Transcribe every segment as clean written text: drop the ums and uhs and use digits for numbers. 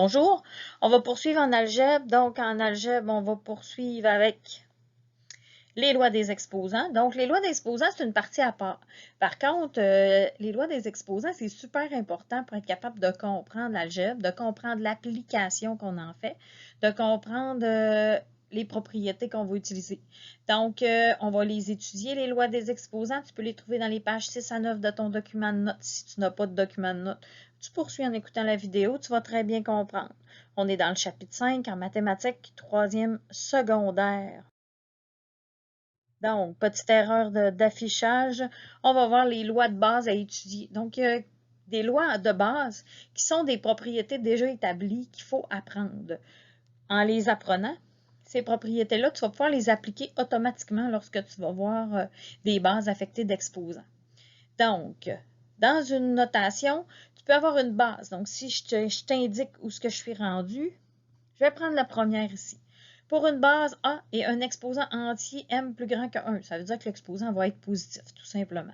Bonjour, on va poursuivre en algèbre. Donc, en algèbre, on va poursuivre avec les lois des exposants. Donc, les lois des exposants, c'est une partie à part. Par contre, les lois des exposants, c'est super important pour être capable de comprendre l'algèbre, de comprendre l'application qu'on en fait, de comprendre les propriétés qu'on va utiliser. Donc, on va les étudier, les lois des exposants. Tu peux les trouver dans les pages 6 à 9 de ton document de notes si tu n'as pas de document de notes. Tu poursuis en écoutant la vidéo, tu vas très bien comprendre. On est dans le chapitre 5 en mathématiques, 3e secondaire. Donc, petite erreur d'affichage, on va voir les lois de base à étudier. Donc, il y a des lois de base qui sont des propriétés déjà établies qu'il faut apprendre. En les apprenant, ces propriétés-là, tu vas pouvoir les appliquer automatiquement lorsque tu vas voir des bases affectées d'exposants. Donc, dans une notation, tu peux avoir une base. Donc, si je t'indique où ce que je suis rendu, je vais prendre la première ici. Pour une base A et un exposant entier M plus grand que 1, ça veut dire que l'exposant va être positif, tout simplement.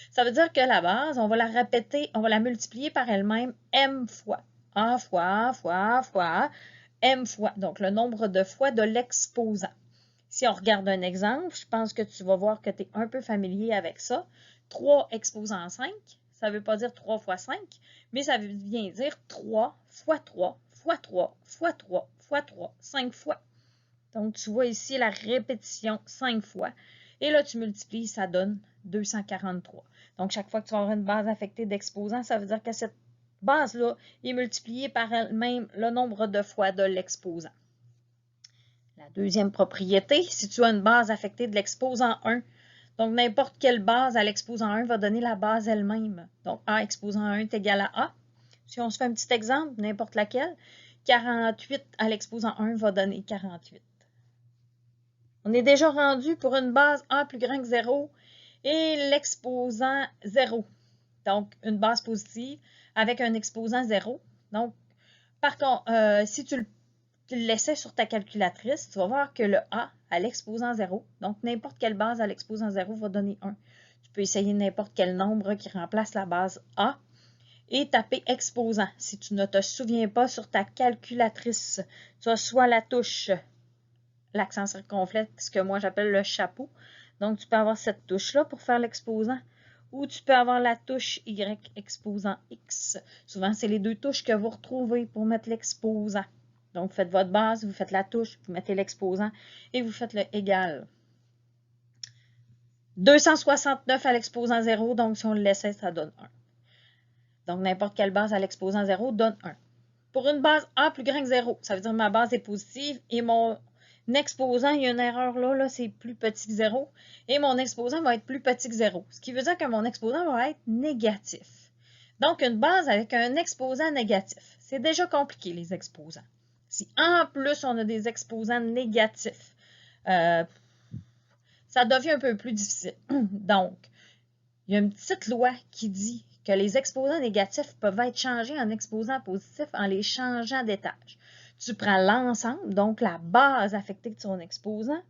Ça veut dire que la base, on va la répéter, on va la multiplier par elle-même M fois. A fois, fois, M fois. Donc, le nombre de fois de l'exposant. Si on regarde un exemple, je pense que tu vas voir que tu es un peu familier avec ça. 3 exposant 5, ça ne veut pas dire 3 fois 5, mais ça veut bien dire 3 fois 3 fois 3 fois 3 fois 3, 5 fois. Donc, tu vois ici la répétition 5 fois. Et là, tu multiplies, ça donne 243. Donc, chaque fois que tu vas avoir une base affectée d'exposants, ça veut dire que cette base-là est multipliée par elle-même le nombre de fois de l'exposant. La deuxième propriété, si tu as une base affectée de l'exposant 1, donc n'importe quelle base à l'exposant 1 va donner la base elle-même. Donc A exposant 1 est égal à A. Si on se fait un petit exemple, n'importe laquelle, 48 à l'exposant 1 va donner 48. On est déjà rendu pour une base A plus grand que 0 et l'exposant 0. Donc, une base positive avec un exposant 0. Donc, par contre, si tu le laissais sur ta calculatrice, tu vas voir que le A à l'exposant 0, donc n'importe quelle base à l'exposant 0 va donner 1. Tu peux essayer n'importe quel nombre qui remplace la base A et taper exposant. Si tu ne te souviens pas sur ta calculatrice, tu as soit la touche, l'accent circonflexe que moi j'appelle le chapeau. Donc, tu peux avoir cette touche-là pour faire l'exposant. Ou tu peux avoir la touche Y exposant X. Souvent, c'est les deux touches que vous retrouvez pour mettre l'exposant. Donc, vous faites votre base, vous faites la touche, vous mettez l'exposant et vous faites le égal. 269 à l'exposant 0, donc si on le laissait, ça donne 1. Donc, n'importe quelle base à l'exposant 0 donne 1. Pour une base A plus grand que 0, ça veut dire que ma base est positive et mon exposant, il y a une erreur là c'est plus petit que 0. Et mon exposant va être plus petit que 0. Ce qui veut dire que mon exposant va être négatif. Donc, une base avec un exposant négatif. C'est déjà compliqué, les exposants. Si en plus, on a des exposants négatifs, ça devient un peu plus difficile. Donc, il y a une petite loi qui dit que les exposants négatifs peuvent être changés en exposants positifs en les changeant d'étage. Tu prends l'ensemble, donc la base affectée de son exposant,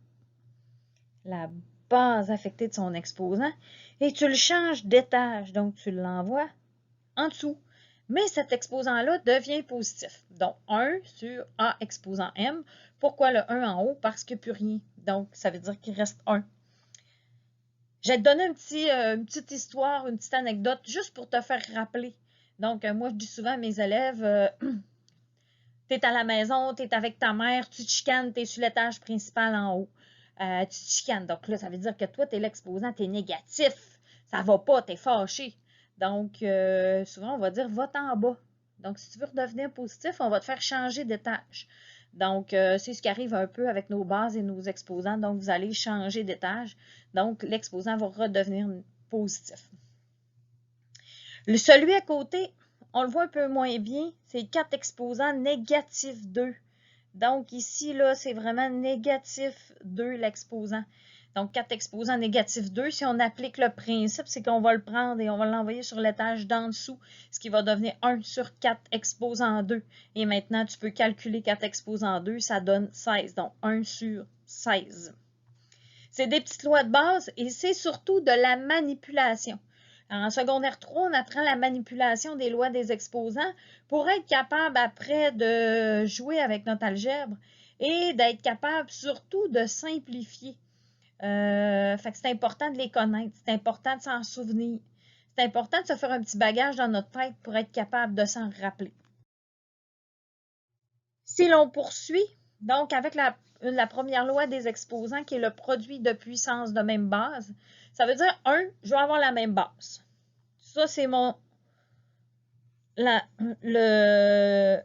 et tu le changes d'étage, donc tu l'envoies en dessous. Mais cet exposant-là devient positif. Donc, 1 sur A exposant M. Pourquoi le 1 en haut? Parce qu'il n'y a plus rien. Donc, ça veut dire qu'il reste 1. Je vais te donner une petite histoire, une petite anecdote, juste pour te faire rappeler. Donc, moi, je dis souvent à mes élèves, tu es à la maison, tu es avec ta mère, tu te chicanes, tu es sur l'étage principal en haut. Tu te chicanes. Donc là, ça veut dire que toi, tu es l'exposant, tu es négatif. Ça va pas, tu es fâché. Donc, souvent, on va dire, va-t'en en bas. Donc, si tu veux redevenir positif, on va te faire changer d'étage. Donc, c'est ce qui arrive un peu avec nos bases et nos exposants. Donc, vous allez changer d'étage. Donc, l'exposant va redevenir positif. Celui à côté, on le voit un peu moins bien, c'est 4 exposants négatif 2. Donc, ici, là, c'est vraiment négatif 2 l'exposant. Donc, 4 exposants négatif 2, si on applique le principe, c'est qu'on va le prendre et on va l'envoyer sur l'étage d'en dessous, ce qui va devenir 1 sur 4 exposant 2. Et maintenant, tu peux calculer 4 exposant 2, ça donne 16. Donc, 1 sur 16. C'est des petites lois de base et c'est surtout de la manipulation. En secondaire 3, on apprend la manipulation des lois des exposants pour être capable après de jouer avec notre algèbre et d'être capable surtout de simplifier. Fait que c'est important de les connaître, c'est important de s'en souvenir. C'est important de se faire un petit bagage dans notre tête pour être capable de s'en rappeler. Si l'on poursuit, donc avec la première loi des exposants qui est le produit de puissance de même base, ça veut dire, je vais avoir la même base. Ça, c'est le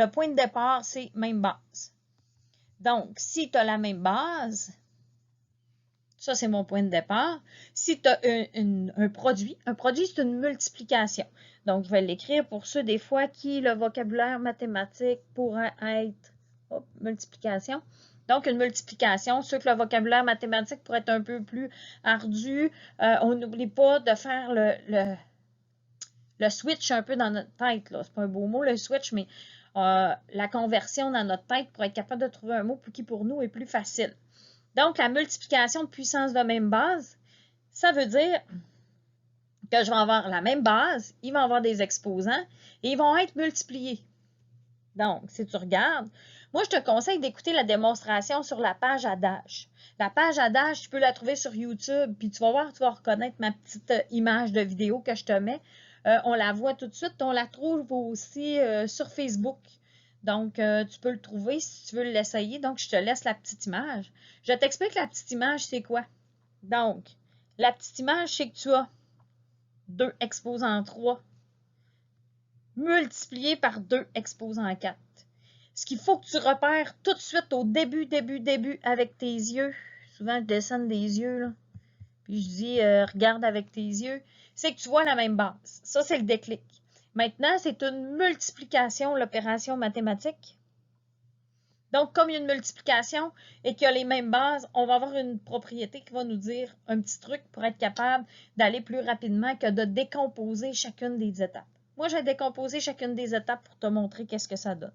point de départ, c'est même base. Donc, si tu as la même base, ça, c'est mon point de départ. Si tu as un produit c'est une multiplication. Donc, je vais l'écrire pour ceux des fois qui le vocabulaire mathématique pourrait être multiplication. Donc, une multiplication, ceux que le vocabulaire mathématique pourrait être un peu plus ardu, on n'oublie pas de faire le switch un peu dans notre tête. C'est pas un beau mot, le switch, mais la conversion dans notre tête pour être capable de trouver un mot qui, pour nous, est plus facile. Donc, la multiplication de puissance de même base, ça veut dire que je vais avoir la même base, ils vont avoir des exposants et ils vont être multipliés. Donc, si tu regardes, moi, je te conseille d'écouter la démonstration sur la page Adage. La page Adage, tu peux la trouver sur YouTube, puis tu vas voir, tu vas reconnaître ma petite image de vidéo que je te mets. On la voit tout de suite. On la trouve aussi sur Facebook. Donc, tu peux le trouver si tu veux l'essayer. Donc, je te laisse la petite image. Je t'explique la petite image, c'est quoi. Donc, la petite image, c'est que tu as 2 exposants 3 multiplié par 2 exposants 4. Ce qu'il faut que tu repères tout de suite au début avec tes yeux. Souvent, je dessine des yeux, là. Puis je dis, regarde avec tes yeux. C'est que tu vois la même base. Ça, c'est le déclic. Maintenant, c'est une multiplication, l'opération mathématique. Donc, comme il y a une multiplication et qu'il y a les mêmes bases, on va avoir une propriété qui va nous dire un petit truc pour être capable d'aller plus rapidement que de décomposer chacune des étapes. Moi, je vais décomposer chacune des étapes pour te montrer qu'est-ce que ça donne.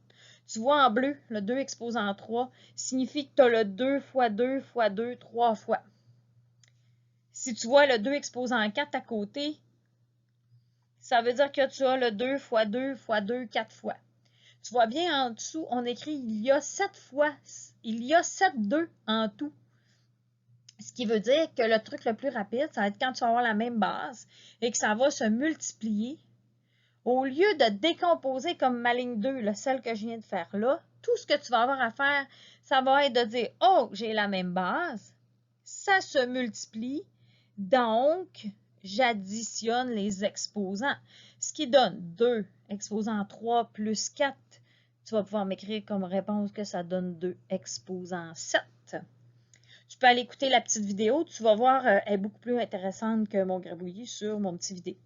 Tu vois en bleu, le 2 exposant 3 signifie que tu as le 2 fois 2 fois 2, 3 fois. Si tu vois le 2 exposant 4 à côté, ça veut dire que tu as le 2 fois 2 fois 2, 4 fois. Tu vois bien en dessous, on écrit il y a 7 fois, il y a 7 2 en tout. Ce qui veut dire que le truc le plus rapide, ça va être quand tu vas avoir la même base et que ça va se multiplier. Au lieu de décomposer comme ma ligne 2, celle que je viens de faire là, tout ce que tu vas avoir à faire, ça va être de dire, oh, j'ai la même base, ça se multiplie, donc j'additionne les exposants, ce qui donne 2 exposant 3 plus 4. Tu vas pouvoir m'écrire comme réponse que ça donne 2 exposant 7. Tu peux aller écouter la petite vidéo, tu vas voir, elle est beaucoup plus intéressante que mon grabouillis sur mon petit vidéo.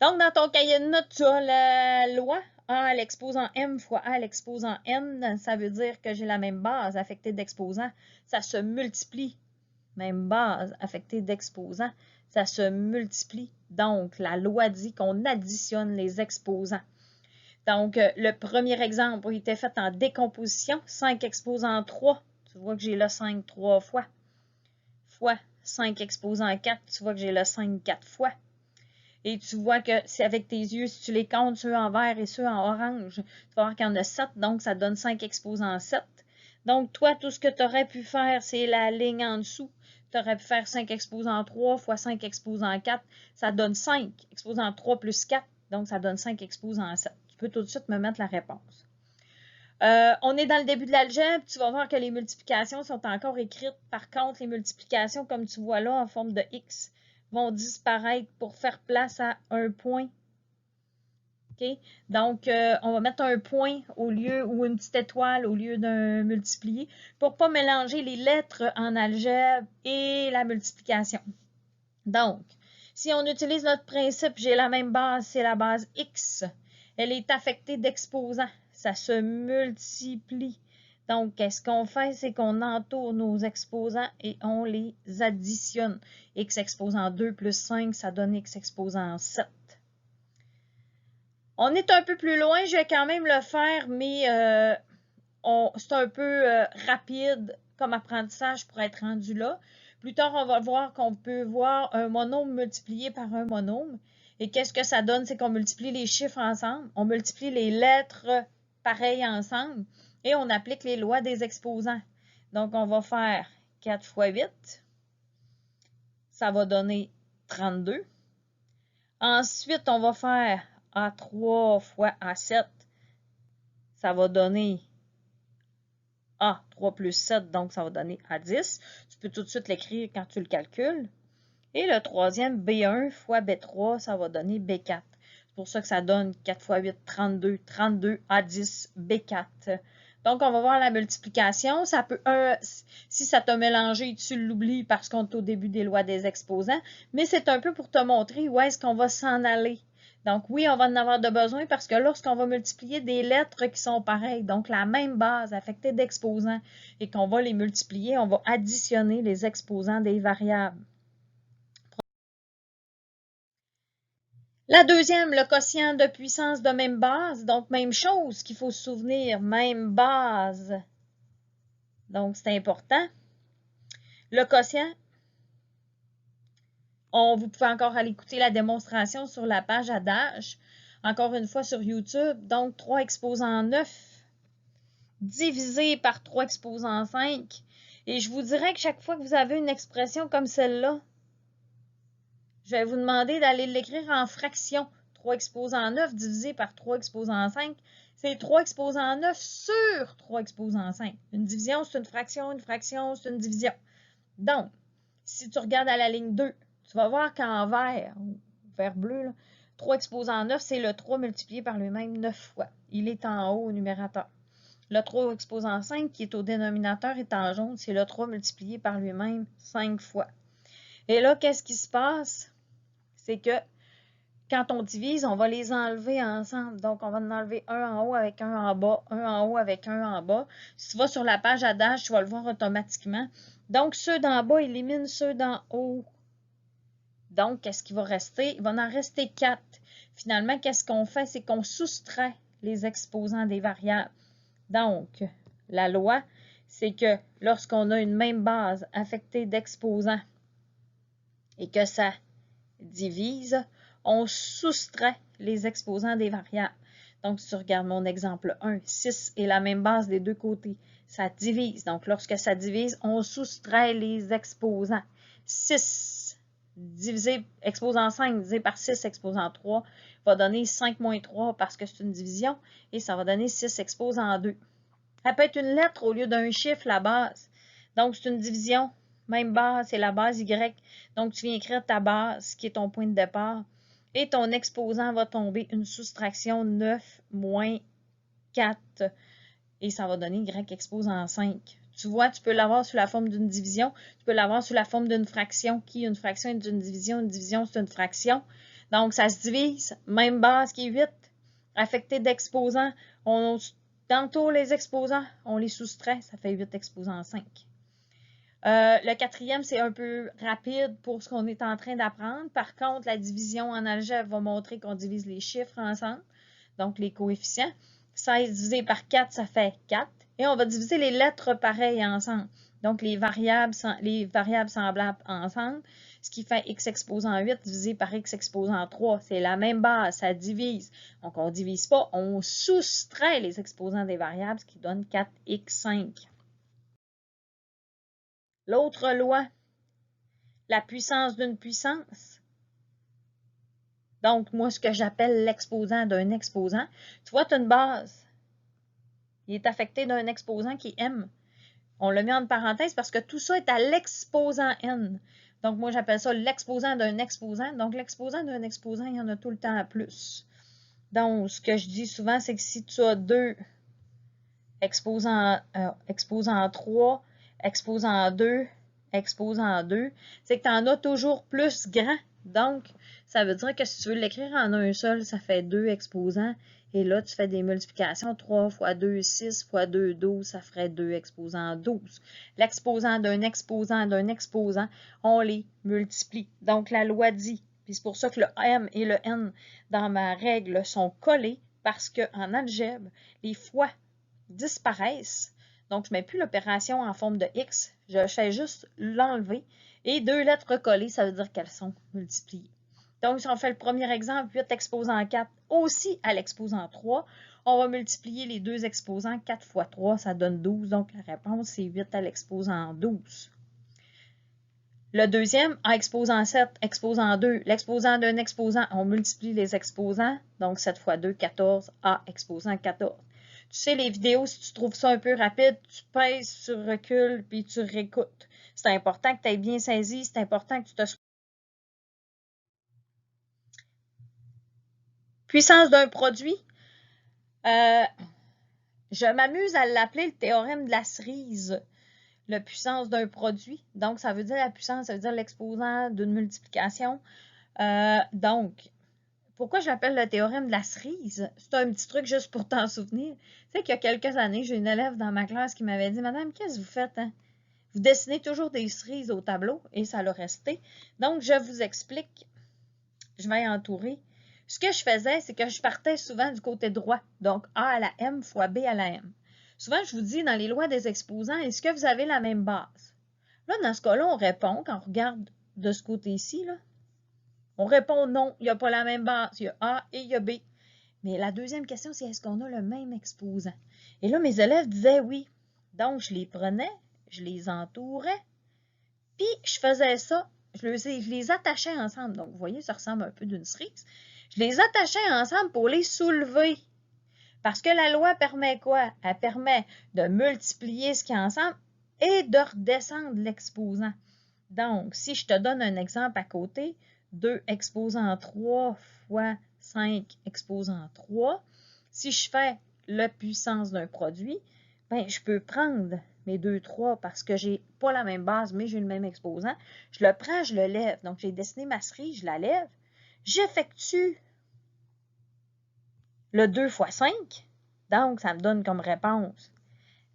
Donc, dans ton cahier de notes, tu as la loi A à l'exposant M fois A à l'exposant N. Ça veut dire que j'ai la même base affectée d'exposants. Ça se multiplie. Même base affectée d'exposants. Ça se multiplie. Donc, la loi dit qu'on additionne les exposants. Donc, le premier exemple a été fait en décomposition. 5 exposants 3. Tu vois que j'ai le 5 3 fois. Fois 5 exposants 4. Tu vois que j'ai le 5 4 fois. Et tu vois que c'est avec tes yeux, si tu les comptes, ceux en vert et ceux en orange, tu vas voir qu'il y en a 7, donc ça donne 5 exposants 7. Donc, toi, tout ce que tu aurais pu faire, c'est la ligne en dessous. Tu aurais pu faire 5 exposants 3 fois 5 exposants 4. Ça donne 5 exposants 3 plus 4, donc ça donne 5 exposants 7. Tu peux tout de suite me mettre la réponse. On est dans le début de l'algèbre. Tu vas voir que les multiplications sont encore écrites. Par contre, les multiplications, comme tu vois là, en forme de X, vont disparaître pour faire place à un point. Okay? Donc, on va mettre un point au lieu, ou une petite étoile au lieu d'un multiplié, pour ne pas mélanger les lettres en algèbre et la multiplication. Donc, si on utilise notre principe, j'ai la même base, c'est la base X. Elle est affectée d'exposants. Ça se multiplie. Donc, ce qu'on fait, c'est qu'on entoure nos exposants et on les additionne. X exposant 2 plus 5, ça donne X exposant 7. On est un peu plus loin, je vais quand même le faire, mais c'est un peu rapide comme apprentissage pour être rendu là. Plus tard, on va voir qu'on peut voir un monôme multiplié par un monôme. Et qu'est-ce que ça donne? C'est qu'on multiplie les chiffres ensemble, on multiplie les lettres pareilles ensemble et on applique les lois des exposants. Donc, on va faire 4 fois 8. Ça va donner 32. Ensuite, on va faire A3 fois A7. Ça va donner A3 plus 7, donc ça va donner A10. Tu peux tout de suite l'écrire quand tu le calcules. Et le troisième, B1 fois B3, ça va donner B4. C'est pour ça que ça donne 4 fois 8, 32, 32 A10, B4. Donc, on va voir la multiplication. Ça peut, si ça t'a mélangé, tu l'oublies parce qu'on est au début des lois des exposants, mais c'est un peu pour te montrer où est-ce qu'on va s'en aller. Donc, oui, on va en avoir de besoin parce que lorsqu'on va multiplier des lettres qui sont pareilles, donc la même base affectée d'exposants, et qu'on va les multiplier, on va additionner les exposants des variables. La deuxième, le quotient de puissance de même base, donc même chose qu'il faut se souvenir, même base. Donc, c'est important. Le quotient, vous pouvez encore aller écouter la démonstration sur la page adage, encore une fois sur YouTube. Donc, 3 exposant 9 divisé par 3 exposant 5. Et je vous dirais que chaque fois que vous avez une expression comme celle-là, je vais vous demander d'aller l'écrire en fraction. 3 exposant 9 divisé par 3 exposant 5, c'est 3 exposant 9 sur 3 exposant 5. Une division, c'est une fraction, c'est une division. Donc, si tu regardes à la ligne 2, tu vas voir qu'en vert bleu, là, 3 exposant 9, c'est le 3 multiplié par lui-même 9 fois. Il est en haut au numérateur. Le 3 exposant 5, qui est au dénominateur, est en jaune, c'est le 3 multiplié par lui-même 5 fois. Et là, qu'est-ce qui se passe? C'est que quand on divise, on va les enlever ensemble. Donc, on va en enlever un en haut avec un en bas, un en haut avec un en bas. Si tu vas sur la page adage, tu vas le voir automatiquement. Donc, ceux d'en bas éliminent ceux d'en haut. Donc, qu'est-ce qui va rester? Il va en rester 4. Finalement, qu'est-ce qu'on fait? C'est qu'on soustrait les exposants des variables. Donc, la loi, c'est que lorsqu'on a une même base affectée d'exposants et que ça divise, on soustrait les exposants des variables. Donc, si tu regardes mon exemple 1, 6 est la même base des deux côtés. Ça divise. Donc, lorsque ça divise, on soustrait les exposants. 6 divisé, exposant 5 divisé par 6 exposant 3 va donner 5 moins 3 parce que c'est une division et ça va donner 6 exposant 2. Ça peut être une lettre au lieu d'un chiffre, la base. Donc, c'est une division. Même base, c'est la base Y. Donc, tu viens écrire ta base, qui est ton point de départ. Et ton exposant va tomber une soustraction 9 moins 4. Et ça va donner Y exposant 5. Tu vois, tu peux l'avoir sous la forme d'une division. Tu peux l'avoir sous la forme d'une fraction. Une fraction est une division. Une division, c'est une fraction. Donc, ça se divise. Même base qui est 8. Affecté d'exposants. Tantôt, les exposants, on les soustrait. Ça fait 8 exposants 5. Le quatrième, c'est un peu rapide pour ce qu'on est en train d'apprendre. Par contre, la division en algèbre va montrer qu'on divise les chiffres ensemble, donc les coefficients. 16 divisé par 4, ça fait 4. Et on va diviser les lettres pareilles ensemble. Donc, les variables semblables ensemble, ce qui fait x exposant 8 divisé par x exposant 3. C'est la même base, ça divise. Donc, on ne divise pas, on soustrait les exposants des variables, ce qui donne 4x5. L'autre loi, la puissance d'une puissance. Donc, moi, ce que j'appelle l'exposant d'un exposant. Tu vois, tu as une base. Il est affecté d'un exposant qui est m. On le met en parenthèse parce que tout ça est à l'exposant n. Donc, moi, j'appelle ça l'exposant d'un exposant. Donc, l'exposant d'un exposant, il y en a tout le temps à plus. Donc, ce que je dis souvent, c'est que si tu as 2 exposant 3, exposant 2, exposant 2, c'est que tu en as toujours plus grand. Donc, ça veut dire que si tu veux l'écrire en un seul, ça fait 2 exposants. Et là, tu fais des multiplications. 3 fois 2, 6 fois 2, 12, ça ferait 2 exposant 12. L'exposant d'un exposant, on les multiplie. Donc, la loi dit, puis c'est pour ça que le M et le N dans ma règle sont collés, parce qu'en algèbre, les fois disparaissent. Donc, je ne mets plus l'opération en forme de X. Je fais juste l'enlever. Et 2 lettres collées, ça veut dire qu'elles sont multipliées. Donc, si on fait le premier exemple, 8 exposant 4, aussi à l'exposant 3, on va multiplier les deux exposants. 4 fois 3, ça donne 12. Donc, la réponse, c'est 8 à l'exposant 12. Le deuxième, A exposant 7, exposant 2. L'exposant d'un exposant, on multiplie les exposants. Donc, 7 fois 2, 14. A exposant 14. Tu sais, les vidéos, si tu trouves ça un peu rapide, tu pèses sur recul puis tu réécoutes. C'est important que tu aies bien saisi. C'est important que tu te... Puissance d'un produit. Je m'amuse à l'appeler le théorème de la cerise. La puissance d'un produit. Donc, ça veut dire la puissance, ça veut dire l'exposant d'une multiplication. Donc, pourquoi je l'appelle le théorème de la cerise? C'est un petit truc juste pour t'en souvenir. Tu sais qu'il y a quelques années, j'ai une élève dans ma classe qui m'avait dit « Madame, qu'est-ce que vous faites? Hein? Vous dessinez toujours des cerises au tableau. » Et ça l'a resté. Donc, je vous explique. Je vais entourer. Ce que je faisais, c'est que je partais souvent du côté droit. Donc, A à la M fois B à la M. Souvent, je vous dis, dans les lois des exposants, est-ce que vous avez la même base? Là, dans ce cas-là, on répond, quand on regarde de ce côté-ci, là, on répond non, il n'y a pas la même base. Il y a A et il y a B. Mais la deuxième question, c'est est-ce qu'on a le même exposant? Et là, mes élèves disaient oui. Donc, je les prenais, je les entourais, puis je faisais ça. Je les attachais ensemble. Donc, vous voyez, ça ressemble un peu d'une cerise. Je les attachais ensemble pour les soulever. Parce que la loi permet quoi? Elle permet de multiplier ce qui est ensemble et de redescendre l'exposant. Donc, si je te donne un exemple à côté, 2 exposant 3 fois 5 exposant 3, si je fais la puissance d'un produit, ben, je peux prendre mes 2, 3 parce que je n'ai pas la même base, mais j'ai le même exposant. Je le prends, je le lève. Donc, j'ai dessiné ma cerise, je la lève. J'effectue le 2 fois 5. Donc, ça me donne comme réponse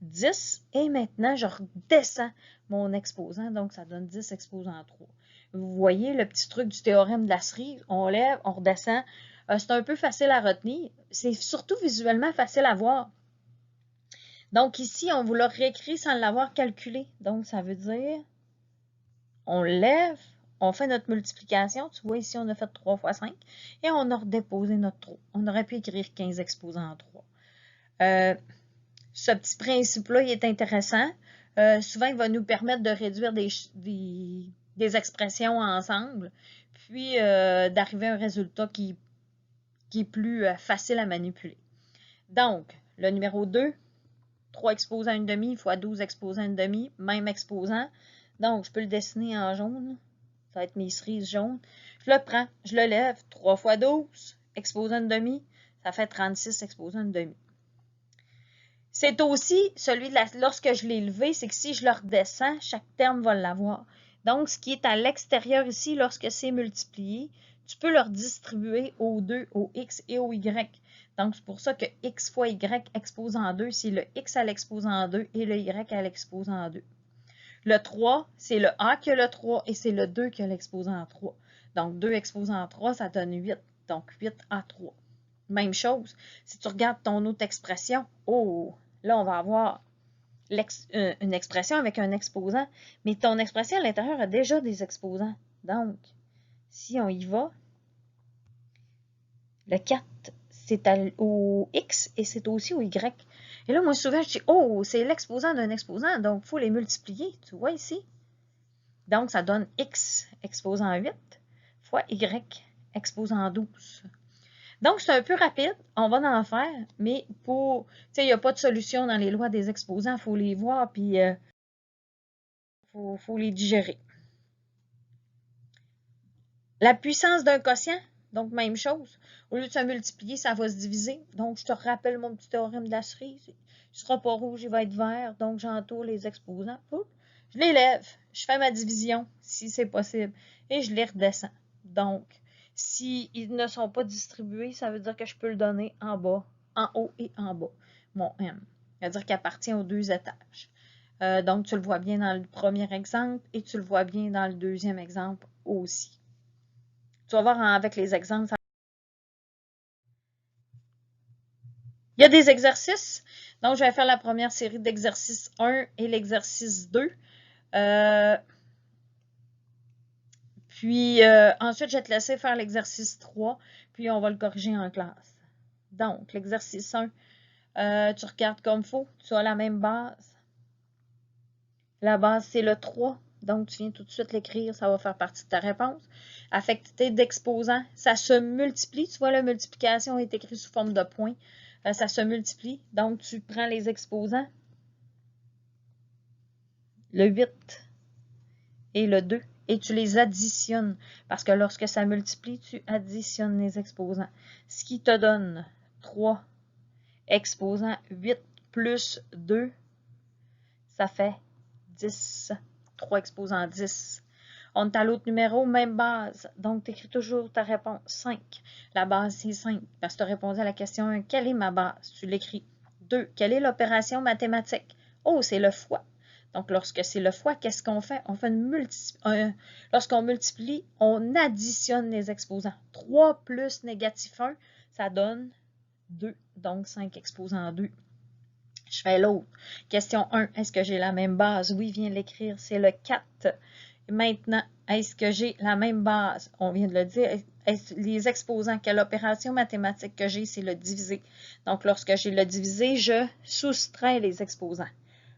10. Et maintenant, je redescends mon exposant. Donc, ça donne 10 exposant 3. Vous voyez le petit truc du théorème de la cerise. On lève, on redescend. C'est un peu facile à retenir. C'est surtout visuellement facile à voir. Donc, ici, on vous l'a réécrit sans l'avoir calculé. Donc, ça veut dire, on lève, on fait notre multiplication. Tu vois, ici, on a fait 3 fois 5. Et on a redéposé notre 3. On aurait pu écrire 15 exposant 3. Ce petit principe-là, il est intéressant. Souvent, il va nous permettre de réduire des expressions ensemble, puis d'arriver à un résultat qui est plus facile à manipuler. Donc, le numéro 2, 3 exposants 1,5 fois 12 exposants 1,5, même exposant. Donc, je peux le dessiner en jaune. Ça va être mes cerises jaunes. Je le prends, je le lève. 3 fois 12, exposant 1,5, ça fait 36 exposants 1,5. C'est aussi celui de lorsque je l'ai levé, c'est que si je le redescends, chaque terme va l'avoir. Donc, ce qui est à l'extérieur ici, lorsque c'est multiplié, tu peux le redistribuer au 2, au x et au y. Donc, c'est pour ça que x fois y exposant 2, c'est le x à l'exposant 2 et le y à l'exposant 2. Le 3, c'est le a qui a le 3 et c'est le 2 qui a l'exposant 3. Donc, 2 exposant 3, ça donne 8. Donc, 8 à 3. Même chose, si tu regardes ton autre expression, oh, là, on va avoir une expression avec un exposant, mais ton expression à l'intérieur a déjà des exposants. Donc, si on y va, le 4, c'est au X et c'est aussi au Y. Et là, moi, souvent, je dis, oh, c'est l'exposant d'un exposant, donc il faut les multiplier. Tu vois ici? Donc, ça donne X exposant 8 fois Y exposant 12. Donc, c'est un peu rapide, on va en faire, mais pour, tu sais, il n'y a pas de solution dans les lois des exposants, il faut les voir, puis faut les digérer. La puissance d'un quotient, donc même chose, au lieu de se multiplier, ça va se diviser. Donc, je te rappelle mon petit théorème de la cerise, il ne sera pas rouge, il va être vert, donc j'entoure les exposants, je les lève, je fais ma division, si c'est possible, et je les redescends. Donc, s'ils ne sont pas distribués, ça veut dire que je peux le donner en bas, en haut et en bas, mon M. C'est-à-dire qu'il appartient aux deux étages. Donc, tu le vois bien dans le premier exemple et tu le vois bien dans le deuxième exemple aussi. Tu vas voir avec les exemples. Il y a des exercices. Donc, je vais faire la première série d'exercice 1 et l'exercice 2. Ensuite, je vais te laisser faire l'exercice 3, puis on va le corriger en classe. Donc, l'exercice 1, tu regardes comme il faut. Tu as la même base. La base, c'est le 3. Donc, tu viens tout de suite l'écrire. Ça va faire partie de ta réponse. Affectité d'exposant, ça se multiplie. Tu vois, la multiplication est écrite sous forme de points. Ça se multiplie. Donc, tu prends les exposants. Le 8 et le 2. Et tu les additionnes. Parce que lorsque ça multiplie, tu additionnes les exposants. Ce qui te donne 3 exposants. 8 plus 2, ça fait 10. 3 exposants 10. On est à l'autre numéro, même base. Donc, tu écris toujours ta réponse. 5. La base, c'est 5. Parce que tu as répondu à la question 1. Quelle est ma base? Tu l'écris. 2. Quelle est l'opération mathématique? Oh, c'est le fois. Donc, lorsque c'est le fois, qu'est-ce qu'on fait? On fait lorsqu'on multiplie, on additionne les exposants. 3 plus négatif 1, ça donne 2. Donc, 5 exposants 2. Je fais l'autre. Question 1. Est-ce que j'ai la même base? Oui, viens l'écrire. C'est le 4. Maintenant, est-ce que j'ai la même base? On vient de le dire. Les exposants, quelle opération mathématique que j'ai? C'est le divisé. Donc, lorsque j'ai le divisé, je soustrais les exposants.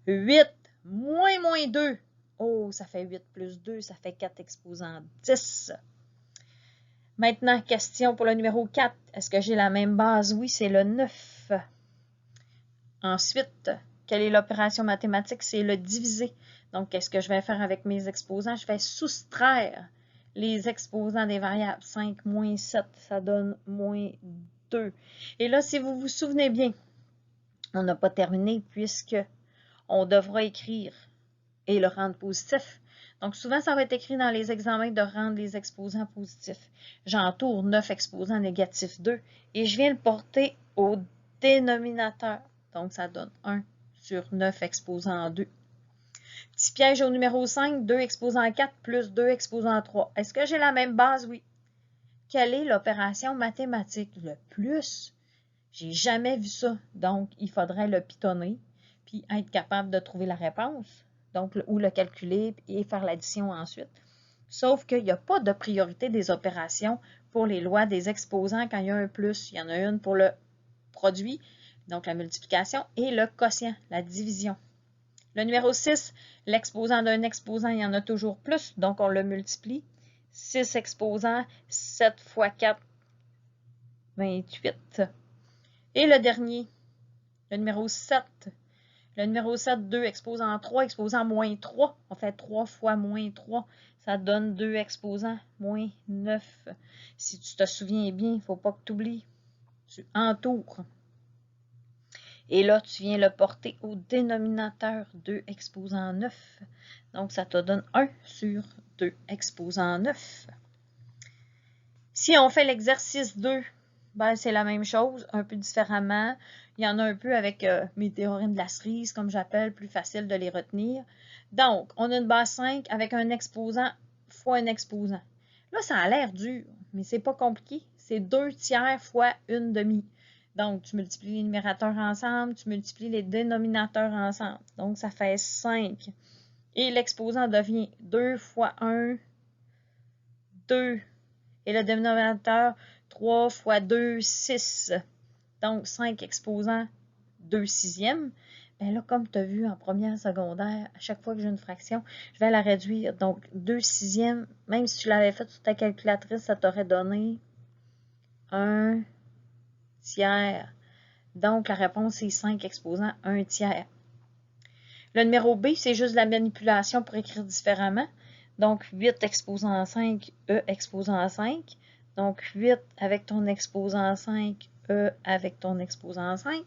8 moins 2. Oh, ça fait 8 plus 2, ça fait 4 exposants 10. Maintenant, question pour le numéro 4. Est-ce que j'ai la même base? Oui, c'est le 9. Ensuite, quelle est l'opération mathématique? C'est le divisé. Donc, qu'est-ce que je vais faire avec mes exposants? Je vais soustraire les exposants des variables. 5 moins 7, ça donne moins 2. Et là, si vous vous souvenez bien, on n'a pas terminé puisque on devra écrire et le rendre positif. Donc, souvent, ça va être écrit dans les examens de rendre les exposants positifs. J'entoure 9 exposants négatifs 2 et je viens le porter au dénominateur. Donc, ça donne 1 sur 9 exposants 2. Petit piège au numéro 5, 2 exposants 4 plus 2 exposants 3. Est-ce que j'ai la même base? Oui. Quelle est l'opération mathématique? Le plus. J'ai jamais vu ça. Donc, il faudrait le pitonner puis être capable de trouver la réponse. Donc, ou le calculer et faire l'addition ensuite. Sauf qu'il n'y a pas de priorité des opérations pour les lois des exposants quand il y a un plus. Il y en a une pour le produit, donc la multiplication, et le quotient, la division. Le numéro 6, l'exposant d'un exposant, il y en a toujours plus, donc on le multiplie. 6 exposants, 7 fois 4, 28. Et le dernier, le numéro 7. Le numéro 7, 2 exposants 3, exposant moins 3. On fait 3 fois moins 3. Ça donne 2 exposants moins 9. Si tu te souviens bien, il ne faut pas que tu oublies. Tu entoures. Et là, tu viens le porter au dénominateur 2 exposant 9. Donc, ça te donne 1 sur 2 exposant 9. Si on fait l'exercice 2, ben, c'est la même chose, un peu différemment. Il y en a un peu avec mes théorèmes de la cerise, comme j'appelle, plus facile de les retenir. Donc, on a une base 5 avec un exposant fois un exposant. Là, ça a l'air dur, mais c'est pas compliqué. C'est 2 tiers fois une demi. Donc, tu multiplies les numérateurs ensemble, tu multiplies les dénominateurs ensemble. Donc, ça fait 5. Et l'exposant devient 2 fois 1, 2. Et le dénominateur, 3 fois 2, 6. Donc, 5 exposants, 2 sixièmes. Bien là, comme tu as vu en première secondaire, à chaque fois que j'ai une fraction, je vais la réduire. Donc, 2 sixièmes, même si tu l'avais fait sur ta calculatrice, ça t'aurait donné 1 tiers. Donc, la réponse est 5 exposants, 1 tiers. Le numéro B, c'est juste la manipulation pour écrire différemment. Donc, 8 exposant 5, E exposant 5. Donc, 8 avec ton exposant 5, E avec ton exposant 5.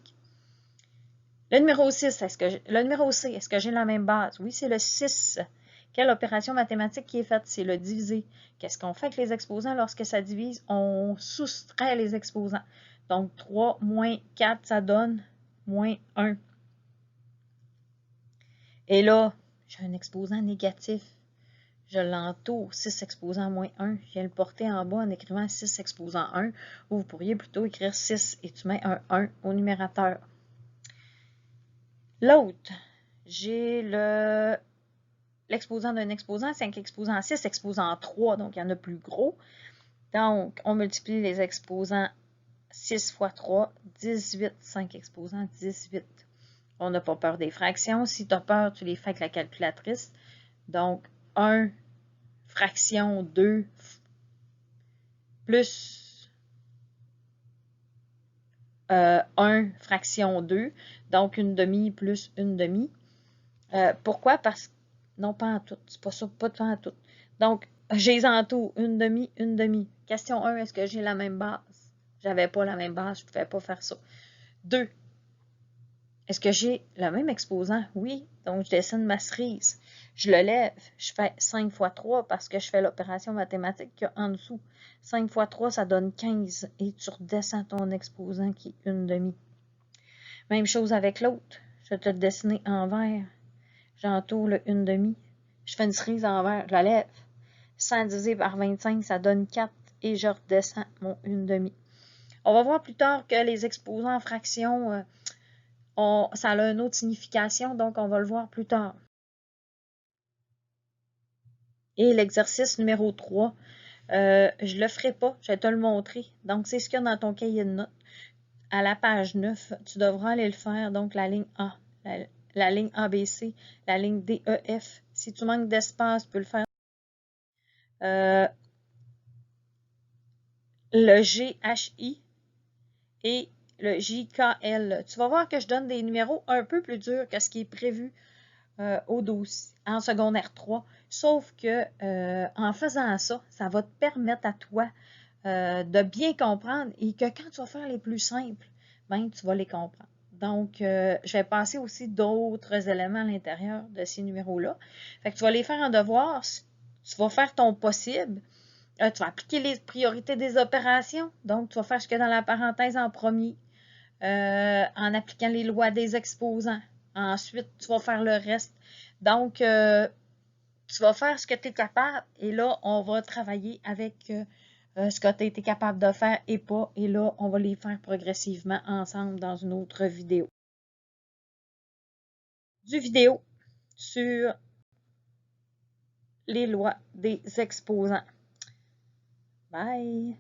Le numéro 6, le numéro C, est-ce que j'ai la même base? Oui, c'est le 6. Quelle opération mathématique qui est faite? C'est le diviser. Qu'est-ce qu'on fait avec les exposants lorsque ça divise? On soustrait les exposants. Donc, 3 moins 4, ça donne moins 1. Et là, j'ai un exposant négatif. je l'entoure 6 exposant moins 1. Je viens le porter en bas en écrivant 6 exposant 1. Ou vous pourriez plutôt écrire 6 et tu mets un 1 au numérateur. L'autre, j'ai l'exposant d'un exposant, 5 exposants 6, exposant 3, donc il y en a plus gros. Donc, on multiplie les exposants 6 fois 3, 18, 5 exposants, 18. On n'a pas peur des fractions. Si tu as peur, tu les fais avec la calculatrice. Donc, 1 fraction 2 plus 1 fraction 2, donc une demi plus une demi. Pourquoi? Parce que, non, pas en tout, c'est pas ça, pas en tout. Donc, j'ai les entours, une demi, une demi. Question 1, est-ce que j'ai la même base? J'avais pas la même base, je ne pouvais pas faire ça. 2, est-ce que j'ai le même exposant? Oui, donc je dessine ma cerise. Je le lève, je fais 5 fois 3 parce que je fais l'opération mathématique qu'il y a en dessous. 5 fois 3, ça donne 15 et tu redescends ton exposant qui est une demi. Même chose avec l'autre. Je vais te le dessiner en vert. J'entoure le une demi. Je fais une cerise en vert, je la lève. 100 divisé par 25, ça donne 4 et je redescends mon une demi. On va voir plus tard que les exposants en fractions, ça a une autre signification, donc on va le voir plus tard. Et l'exercice numéro 3, je ne le ferai pas, je vais te le montrer. Donc, c'est ce qu'il y a dans ton cahier de notes. À la page 9, tu devras aller le faire, donc la ligne A, la ligne ABC, la ligne DEF. Si tu manques d'espace, tu peux le faire. Le GHI et le JKL. Tu vas voir que je donne des numéros un peu plus durs que ce qui est prévu au dossier en secondaire 3, sauf que en faisant ça, ça va te permettre à toi de bien comprendre et que quand tu vas faire les plus simples, ben, tu vas les comprendre. Donc, je vais passer aussi d'autres éléments à l'intérieur de ces numéros-là. Fait que tu vas les faire en devoir, tu vas faire ton possible, tu vas appliquer les priorités des opérations, donc tu vas faire ce qu'il y a dans la parenthèse en premier, en appliquant les lois des exposants. Ensuite, tu vas faire le reste. Donc, tu vas faire ce que tu es capable et là, on va travailler avec ce que tu as été capable de faire et pas. Et là, on va les faire progressivement ensemble dans une autre vidéo. Du vidéo sur les lois des exposants. Bye!